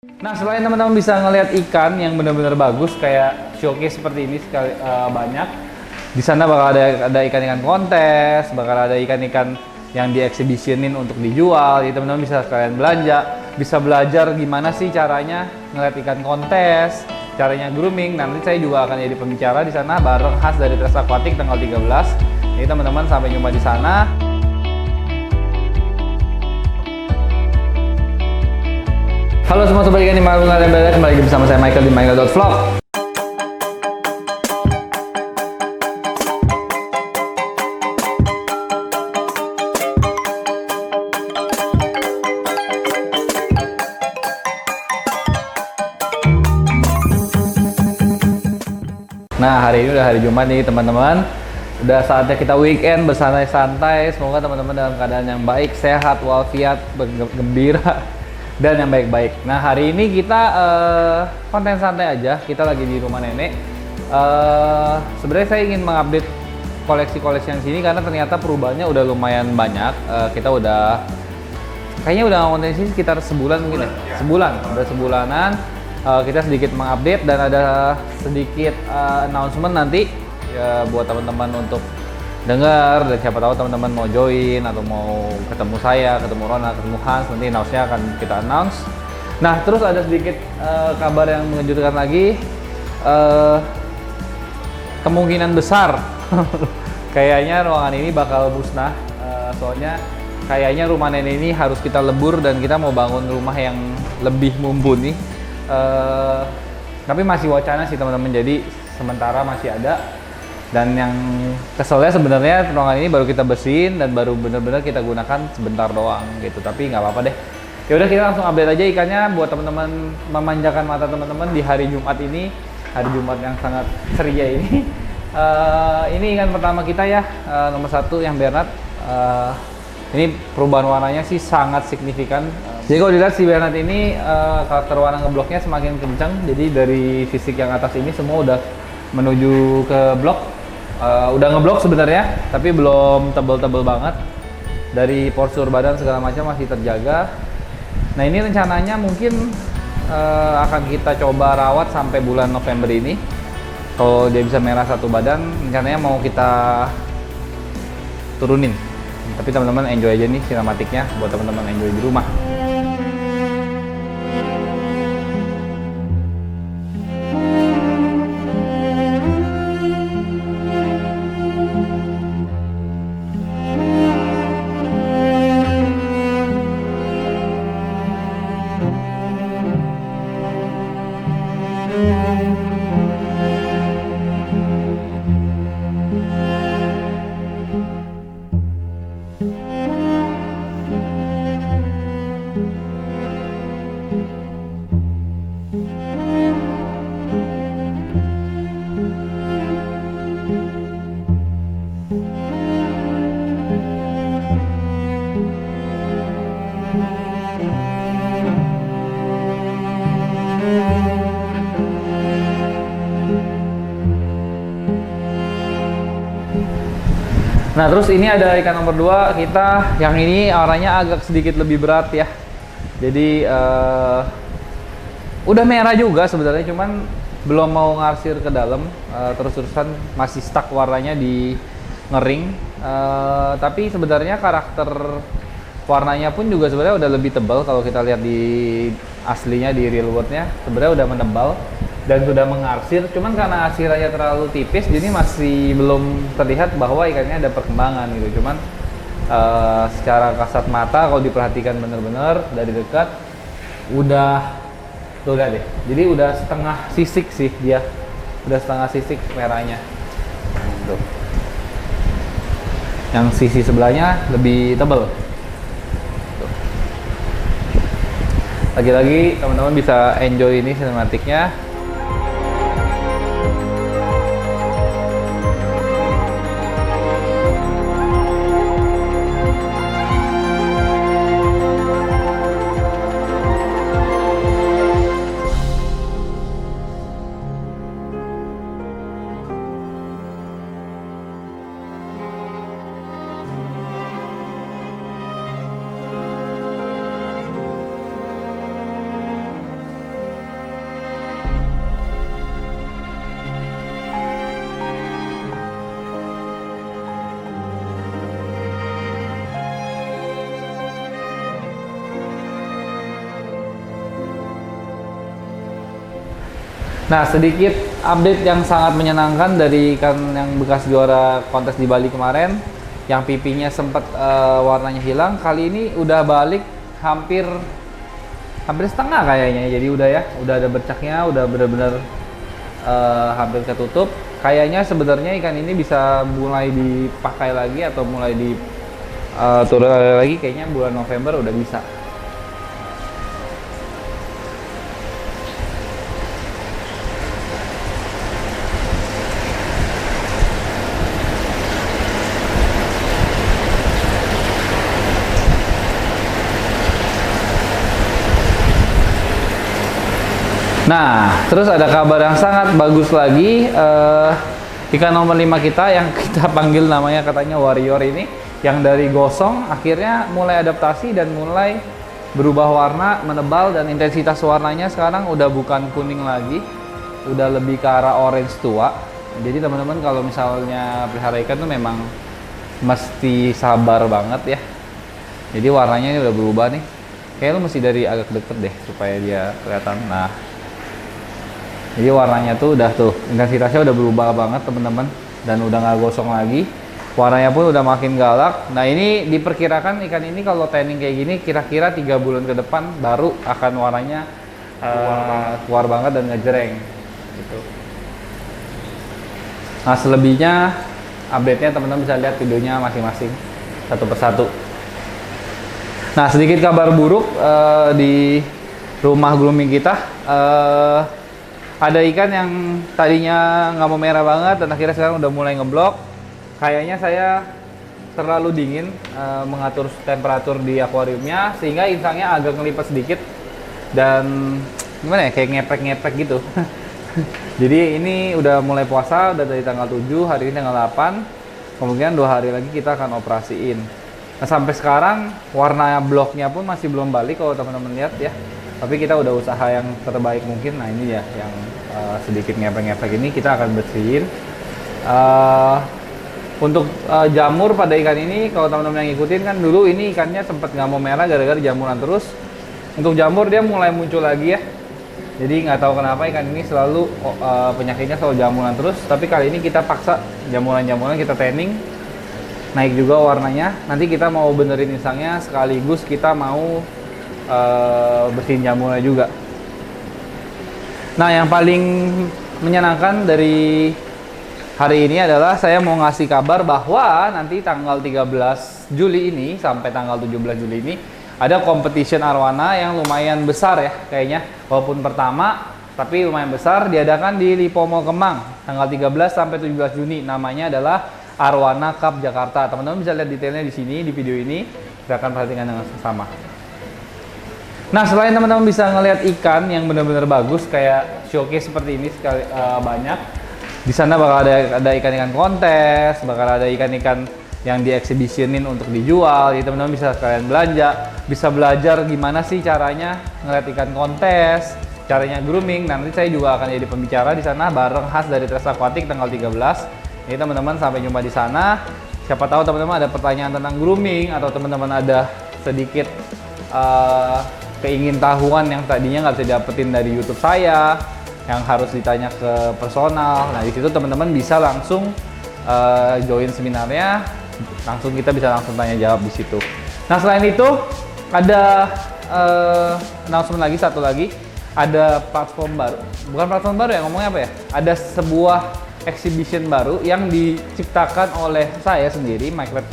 Nah, selain teman-teman bisa ngelihat ikan yang benar-benar bagus kayak showcase seperti ini sekali banyak. Di sana bakal ada ikan-ikan kontes, bakal ada ikan-ikan yang dieksibisionin untuk dijual. Jadi teman-teman bisa sekalian belanja, bisa belajar gimana sih caranya ngeliat ikan kontes, caranya grooming. Nanti saya juga akan jadi pembicara di sana bareng khas dari Tres Aquatic tanggal 13. Jadi teman-teman sampai jumpa di sana. Halo semua sobat ikan dimanapun kalian berada, kembali lagi bersama saya Michael di Michael.vlog. Nah, hari ini udah hari Jumat nih teman-teman. Udah saatnya kita weekend bersantai-santai. Semoga teman-teman dalam keadaan yang baik, sehat, walafiat, gembira, dan yang baik-baik. Nah, hari ini kita konten santai aja. Kita lagi di rumah nenek. Sebenarnya saya ingin mengupdate koleksi-koleksi yang sini karena ternyata perubahannya udah lumayan banyak. Kita udah kayaknya udah ngonten sini sekitar sebulan mungkin ya. Sebulan, udah sebulanan. Kita sedikit mengupdate dan ada sedikit announcement nanti ya, buat teman-teman untuk dengar, dan siapa tahu teman-teman mau join atau mau ketemu saya, ketemu Ronald, ketemu Hans, nanti announce-nya akan kita announce. Nah, terus ada sedikit kabar yang mengejutkan lagi. Kemungkinan besar kayaknya ruangan ini bakal musnah. Soalnya kayaknya rumah nenek ini harus kita lebur dan kita mau bangun rumah yang lebih mumpuni. Tapi masih wacana sih teman-teman, jadi sementara masih ada. Dan yang keselnya sebenarnya ruangan ini baru kita bersihin dan baru bener-bener kita gunakan sebentar doang gitu, tapi nggak apa-apa deh. Ya udah, kita langsung update aja ikannya buat teman-teman memanjakan mata teman-teman di hari Jumat ini, hari Jumat yang sangat ceria ini. Ini ikan pertama kita ya, nomor 1 yang Bernard. Ini perubahan warnanya sih sangat signifikan. Jadi kalau dilihat si Bernard ini karakter warna ngebloknya semakin kencang. Jadi dari fisik yang atas ini semua udah menuju ke blok. Udah ngeblok sebenarnya, tapi belum tebel-tebel banget. Dari postur badan segala macam masih terjaga. Nah, ini rencananya mungkin akan kita coba rawat sampai bulan November ini. Kalau dia bisa merah satu badan, rencananya mau kita turunin. Tapi teman-teman enjoy aja nih sinematiknya buat teman-teman enjoy di rumah. Nah, terus ini ada ikan nomor 2 kita, yang ini warnanya agak sedikit lebih berat ya. Jadi udah merah juga sebenarnya, cuman belum mau ngarsir ke dalam, terus-terusan masih stuck warnanya di ngering. Tapi sebenarnya karakter warnanya pun juga sebenarnya udah lebih tebal. Kalau kita lihat di aslinya, di real world-nya sebenarnya udah menebal dan sudah mengarsir, cuman karena arsirannya terlalu tipis jadi masih belum terlihat bahwa ikannya ada perkembangan gitu. Cuman secara kasat mata kalau diperhatikan bener-bener dari dekat udah, tuh lihat deh, jadi udah setengah sisik sih dia, udah setengah sisik merahnya tuh. Yang sisi sebelahnya lebih tebal tuh. Lagi-lagi teman-teman bisa enjoy ini sinematiknya. Nah, sedikit update yang sangat menyenangkan dari ikan yang bekas juara kontes di Bali kemarin, yang pipinya sempat warnanya hilang, kali ini udah balik hampir setengah kayaknya. Jadi udah ada bercaknya, udah benar-benar hampir ketutup. Kayaknya sebenarnya ikan ini bisa mulai dipakai lagi atau mulai di turun lagi, kayaknya bulan November udah bisa. Nah, terus ada kabar yang sangat bagus lagi. Ikan nomor 5 kita yang kita panggil namanya katanya Warrior ini, yang dari gosong akhirnya mulai adaptasi dan mulai berubah warna, menebal, dan intensitas warnanya sekarang udah bukan kuning lagi, udah lebih ke arah orange tua. Jadi teman-teman kalau misalnya pelihara ikan tuh memang mesti sabar banget ya. Jadi warnanya ini udah berubah nih. Kayaknya lu mesti dari agak deket deh supaya dia kelihatan. Nah, jadi warnanya tuh udah tuh, intensitasnya udah berubah banget teman-teman, dan udah nggak gosong lagi. Warnanya pun udah makin galak. Nah, ini diperkirakan ikan ini kalau tanning kayak gini kira-kira 3 bulan ke depan baru akan warnanya keluar banget dan ngejreng gitu. Nah, selebihnya update-nya teman-teman bisa lihat videonya masing-masing satu persatu. Nah, sedikit kabar buruk di rumah grooming kita. Ada ikan yang tadinya nggak mau merah banget dan akhirnya sekarang udah mulai ngeblok. Kayaknya saya terlalu dingin mengatur temperatur di akuariumnya sehingga insangnya agak ngelipat sedikit dan gimana ya, kayak ngepek-ngepek gitu. Jadi ini udah mulai puasa, udah dari tanggal 7, hari ini tanggal 8. Kemungkinan 2 hari lagi kita akan operasiin. Nah, sampai sekarang warna bloknya pun masih belum balik kalau teman-teman lihat ya. Tapi kita udah usaha yang terbaik mungkin. Nah, ini ya yang sedikit ngepek-ngepek ini kita akan bersihin. Untuk jamur pada ikan ini, kalau teman-teman yang ngikutin kan dulu ini ikannya sempat nggak mau merah gara-gara jamuran terus. Untuk jamur dia mulai muncul lagi ya. Jadi nggak tahu kenapa ikan ini selalu penyakitnya selalu jamuran terus. Tapi kali ini kita paksa jamuran-jamuran kita tanning, naik juga warnanya. Nanti kita mau benerin insangnya sekaligus kita mau bersihin jamurnya juga. Nah, yang paling menyenangkan dari hari ini adalah saya mau ngasih kabar bahwa nanti tanggal 13 Juli ini sampai tanggal 17 Juli ini ada competition arwana yang lumayan besar ya kayaknya. Walaupun pertama, tapi lumayan besar, diadakan di Lipo Mall Kemang tanggal 13 sampai 17 Juni. Namanya adalah Arwana Cup Jakarta. Teman-teman bisa lihat detailnya di sini di video ini. Kita akan perhatikan dengan sama. Nah, selain teman-teman bisa ngelihat ikan yang benar-benar bagus kayak showcase seperti ini sekali banyak, di sana bakal ada ikan-ikan kontes, bakal ada ikan-ikan yang di-exhibitionin untuk dijual. Jadi teman-teman bisa sekalian belanja, bisa belajar gimana sih caranya ngeliat ikan kontes, caranya grooming. Nanti saya juga akan jadi pembicara di sana bareng khas dari Tres Aquatic tanggal 13. Jadi teman-teman sampai jumpa di sana. Siapa tahu teman-teman ada pertanyaan tentang grooming atau teman-teman ada sedikit keingintahuan yang tadinya nggak bisa dapetin dari YouTube saya, yang harus ditanya ke personal. Nah, di situ teman-teman bisa langsung join seminarnya, langsung kita bisa langsung tanya jawab di situ. Nah, selain itu ada announcement lagi, satu lagi, ada platform baru. Bukan platform baru ya, ngomongnya apa ya? Ada sebuah exhibition baru yang diciptakan oleh saya sendiri, Microwave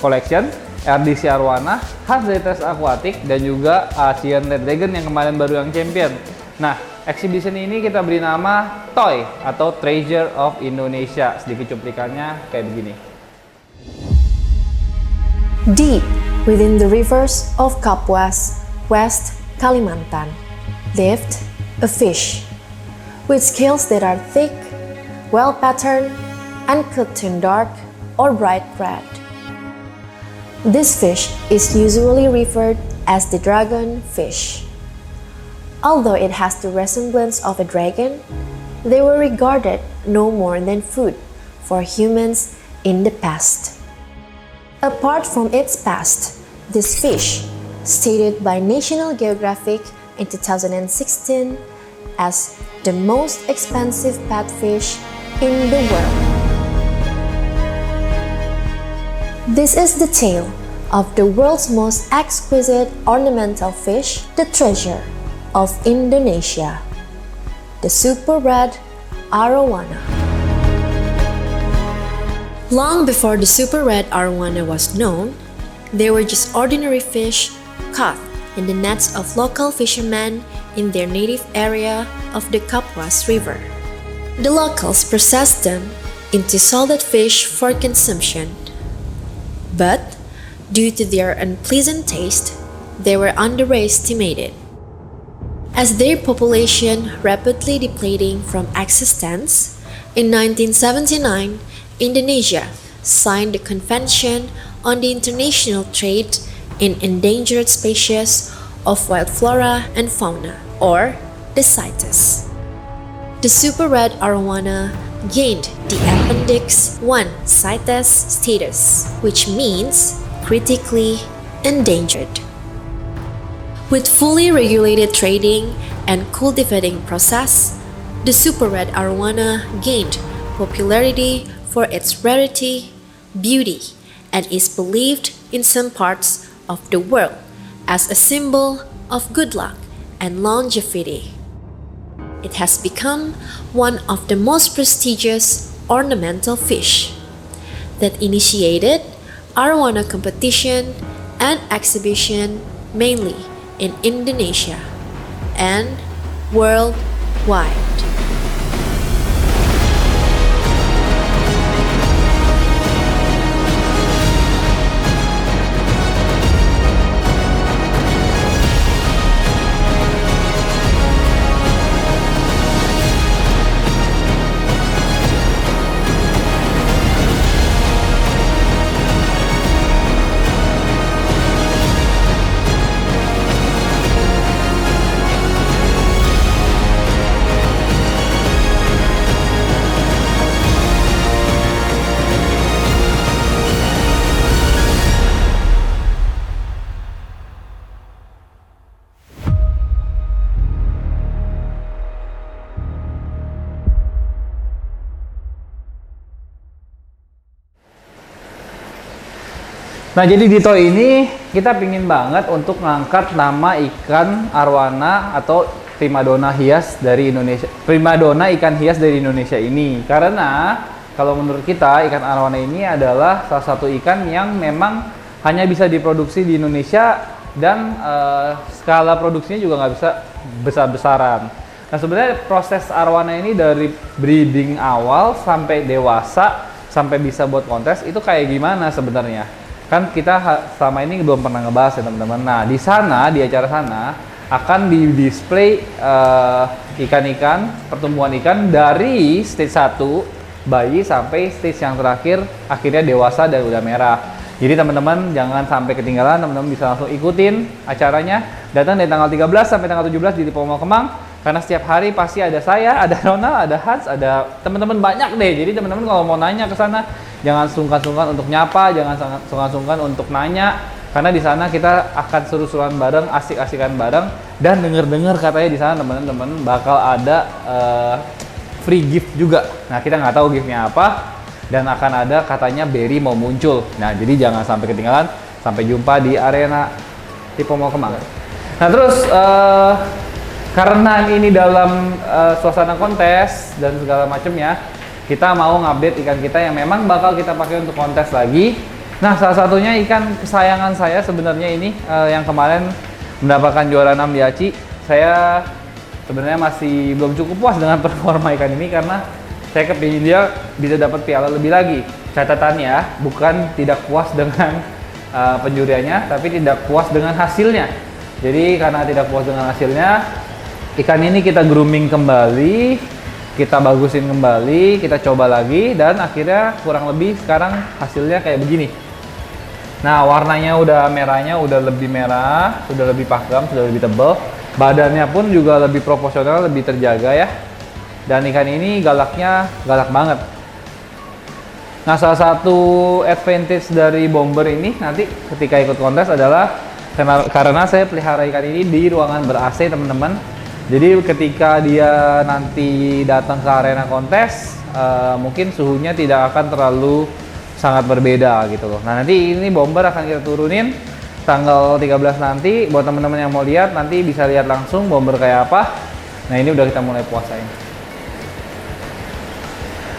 Collection, RDC Arwana, khas dari Tres Aquatic, dan juga Asian Red Dragon yang kemarin baru yang champion. Nah, exhibition ini kita beri nama TOY atau Treasure of Indonesia. Sedikit cuplikannya kayak begini. Deep within the rivers of Kapuas, West Kalimantan, lived a fish with scales that are thick, well patterned, and could turn dark or bright red. This fish is usually referred as the dragon fish. Although it has the resemblance of a dragon, they were regarded no more than food for humans in the past. Apart from its past, this fish, stated by National Geographic in 2016, as the most expensive pet fish in the world. This is the tale of the world's most exquisite ornamental fish, the treasure of Indonesia, the super red arowana. Long before the super red arowana was known, they were just ordinary fish caught in the nets of local fishermen in their native area of the Kapuas River. The locals processed them into salted fish for consumption. But due to their unpleasant taste, they were underestimated. As their population rapidly depleting from existence, in 1979, Indonesia signed the Convention on the International Trade in Endangered Species of Wild Flora and Fauna, or the CITES. The super red arowana gained the Appendix 1 CITES status, which means critically endangered. With fully regulated trading and cultivating process, the super red arowana gained popularity for its rarity, beauty, and is believed in some parts of the world as a symbol of good luck and longevity. It has become one of the most prestigious ornamental fish that initiated arowana competition and exhibition mainly in Indonesia and worldwide. Nah, jadi di Toy ini kita pingin banget untuk ngangkat nama ikan arwana atau primadona hias dari Indonesia, primadona ikan hias dari Indonesia ini. Karena kalau menurut kita ikan arwana ini adalah salah satu ikan yang memang hanya bisa diproduksi di Indonesia dan skala produksinya juga nggak bisa besar-besaran. Nah, sebenarnya proses arwana ini dari breeding awal sampai dewasa sampai bisa buat kontes itu kayak gimana sebenarnya? Kan kita selama ini belum pernah ngebahas ya teman-teman. Nah, di sana, di acara sana akan di-display ikan-ikan, pertumbuhan ikan dari stage 1 bayi sampai stage yang terakhir akhirnya dewasa dan udah merah. Jadi teman-teman jangan sampai ketinggalan, teman-teman bisa langsung ikutin acaranya. Datang dari tanggal 13 sampai tanggal 17 di Lipo Mall Kemang. Karena setiap hari pasti ada saya, ada Ronald, ada Hans, ada teman-teman banyak deh. Jadi teman-teman kalau mau nanya ke sana, jangan sungkan-sungkan untuk nyapa, jangan sungkan-sungkan untuk nanya. Karena di sana kita akan seru-seruan bareng, asik-asikan bareng, dan denger-dengar katanya di sana teman-teman bakal ada free gift juga. Nah, kita nggak tahu giftnya apa, dan akan ada katanya berry mau muncul. Nah, jadi jangan sampai ketinggalan. Sampai jumpa di arena Lipo Mall Kemang. Nah, terus karena ini dalam suasana kontes dan segala macamnya, kita mau ngupdate ikan kita yang memang bakal kita pakai untuk kontes lagi. Nah, salah satunya ikan kesayangan saya sebenarnya ini yang kemarin mendapatkan juara 6 di ACI. Saya sebenarnya masih belum cukup puas dengan performa ikan ini karena saya kepingin dia bisa dapat piala lebih lagi. Catatannya bukan tidak puas dengan penjuriannya, tapi tidak puas dengan hasilnya. Jadi karena tidak puas dengan hasilnya, ikan ini kita grooming kembali, kita bagusin kembali, kita coba lagi, dan akhirnya kurang lebih sekarang hasilnya kayak begini. Nah, warnanya udah merahnya udah lebih merah, sudah lebih pakem, sudah lebih tebal. Badannya pun juga lebih proporsional, lebih terjaga ya. Dan ikan ini galaknya galak banget. Nah, salah satu advantage dari bomber ini nanti ketika ikut kontes adalah karena saya pelihara ikan ini di ruangan ber-AC teman-teman. Jadi ketika dia nanti datang ke arena kontes, mungkin suhunya tidak akan terlalu sangat berbeda gitu loh. Nah nanti ini bomber akan kita turunin tanggal 13 nanti. Buat teman-teman yang mau lihat, nanti bisa lihat langsung bomber kayak apa. Nah ini udah kita mulai puasain.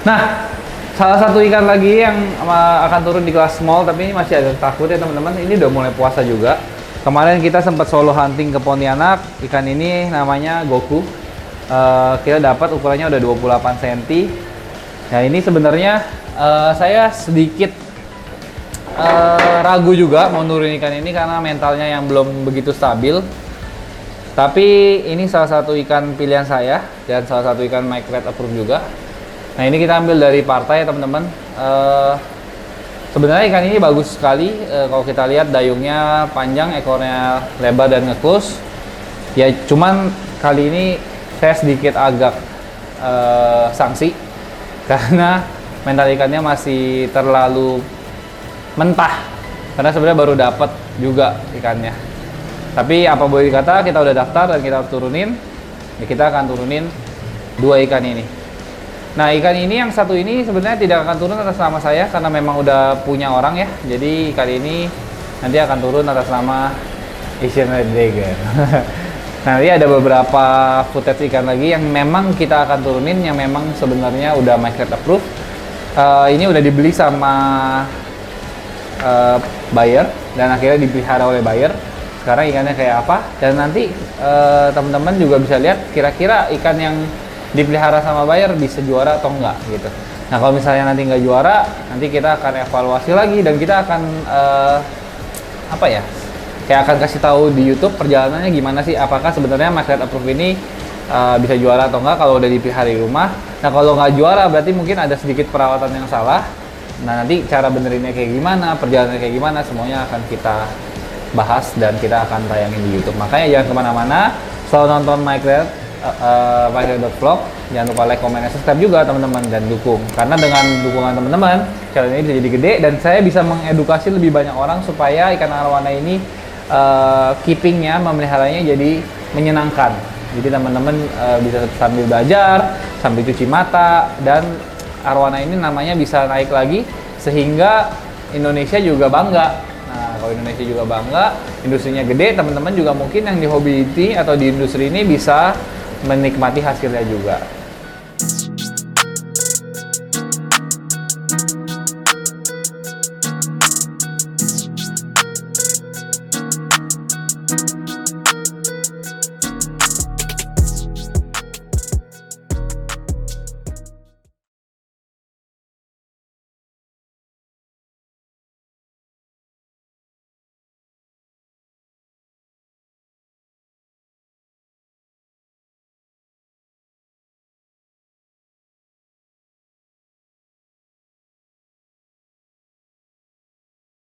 Nah, salah satu ikan lagi yang akan turun di kelas small, tapi ini masih agak takut ya teman-teman. Ini udah mulai puasa juga. Kemarin kita sempat solo hunting ke Pontianak. Ikan ini namanya Goku. Kita dapat ukurannya udah 28 cm. Nah ini sebenarnya saya sedikit ragu juga mau nurunin ikan ini karena mentalnya yang belum begitu stabil. Tapi ini salah satu ikan pilihan saya dan salah satu ikan Mike Red approve juga. Nah ini kita ambil dari partai ya teman-teman. Sebenarnya ikan ini bagus sekali. Kalau kita lihat dayungnya panjang, ekornya lebar dan ngekus. Ya cuman kali ini saya sedikit agak sanksi karena mental ikannya masih terlalu mentah. Karena sebenarnya baru dapat juga ikannya. Tapi apa boleh dikata, kita udah daftar dan kita turunin. Ya kita akan turunin 2 ikan ini. Nah ikan ini yang satu ini sebenarnya tidak akan turun atas nama saya karena memang udah punya orang ya. Jadi ikan ini nanti akan turun atas nama Asian Red Dragon. Nanti ada beberapa footage ikan lagi yang memang kita akan turunin yang memang sebenarnya udah Mike Red approve. Ini udah dibeli sama buyer dan akhirnya dipelihara oleh buyer. Sekarang ikannya kayak apa? Dan nanti teman-teman juga bisa lihat kira-kira ikan yang dipelihara sama buyer bisa juara atau enggak gitu. Nah kalau misalnya nanti nggak juara, nanti kita akan evaluasi lagi dan kita akan apa ya? Kayak akan kasih tahu di YouTube perjalanannya gimana sih, apakah sebenarnya Mike Red approve ini bisa juara atau enggak kalau udah dipelihara di rumah. Nah kalau nggak juara berarti mungkin ada sedikit perawatan yang salah. Nah nanti cara benerinnya kayak gimana, perjalanannya kayak gimana, semuanya akan kita bahas dan kita akan tayangin di YouTube. Makanya jangan kemana-mana, selalu nonton Mike Red Vlog. Jangan lupa like, comment, dan subscribe juga teman-teman dan dukung. Karena dengan dukungan teman-teman, channel ini bisa jadi gede dan saya bisa mengedukasi lebih banyak orang supaya ikan arwana ini keepingnya, memeliharanya jadi menyenangkan. Jadi teman-teman bisa sambil belajar, sambil cuci mata, dan arwana ini namanya bisa naik lagi sehingga Indonesia juga bangga. Nah, kalau Indonesia juga bangga, industrinya gede, teman-teman juga mungkin yang di hobi ini atau di industri ini bisa menikmati hasilnya juga.